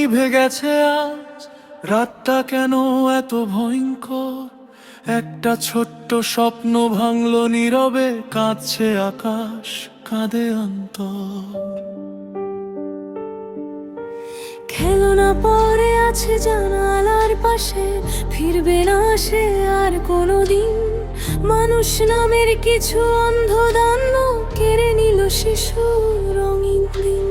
নিভে গেছে আজ, রাতটা কেন এত ভয়ঙ্কর? একটা ছোট্ট স্বপ্ন ভাঙলো নীরবে, কাঁদছে আকাশ, কাঁদে অন্তর। খেলনা পরে আছে জানালার পাশে, ফিরবে না সে আর কোনোদিন। মানুষ নামের কিছু অন্ধদান্য কেড়ে নিল শিশু রঙিন দিন।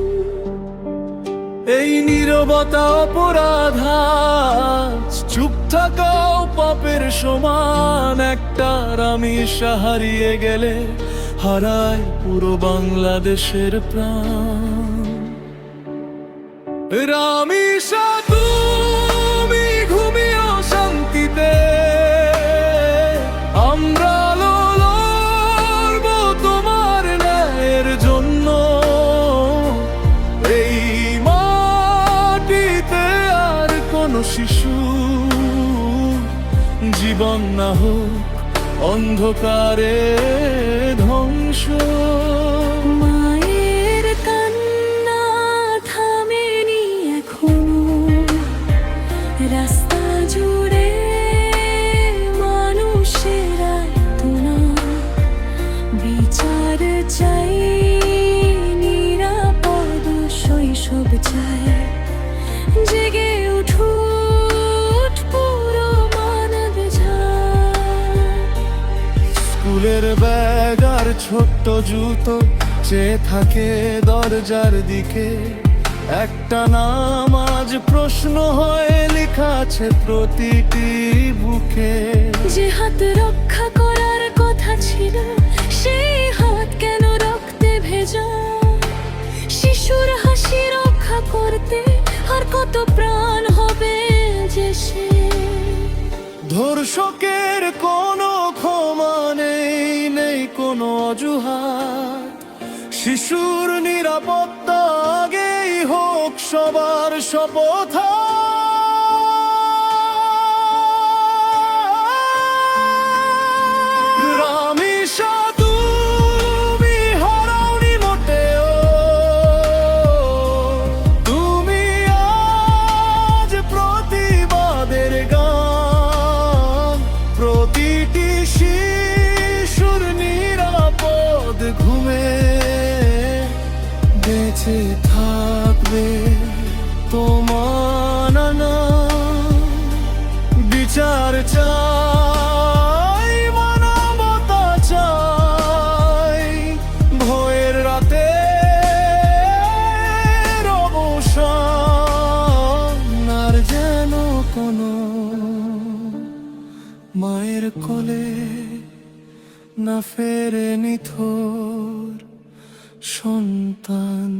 এই নীরবতা অপরাধ আজ, চুপ থাকাও পাপের সমান। একটা রামিসা হারিয়ে গেলে হারায় পুরো বাংলাদেশের প্রাণ। রামিসা তুমি ঘুমিও শান্তিতে, আমরা লড়বো তোমার ন্যায়ের জন্য। এই মাটিতে আর কোনো শিশু জীবন না হোক অন্ধকারে ধ্বংস। মায়ের কান্না থামেনি এখনো, রাস্তা জুড়ে মানুষের আর্তনা। বিচার চাই, নিরাপদ শৈশব চাই। জেগে উঠুট পুরো মানব জাত। স্কুলের ব্যাগ আর ছোট্ট জুতো চেয়ে থাকে দরজার দিকে। একটা নাম আজ প্রশ্ন হয়ে লেখা আছে প্রতিটি বুকে। যে হাত রক্ষা করার কথা ছিল, সেই হাত কেন রক্তে ভেজা? শিশুর হাসি রক্ষা করতে আর কত প্রাণ হবে যে সে। ধর্ষকের কোনো ক্ষমা নেই, নেই কোনো অজুহাত। শিশুর নিরাপত্তা আগেই হোক সবার শপথ। রামিসা তুমি হারাওনি মোটেও, তুমি আজ প্রতিবাদের গান। প্রতিটি শিশুর নিরাপদ ঘুমে বেঁচে থাকবে তোমার নানা। বিচার চাই, মানবতা চাই, ভয়ের রাতে অবসান। আর যেন কোনো মায়ের কোলে না ফেরে নিথর সন্তান।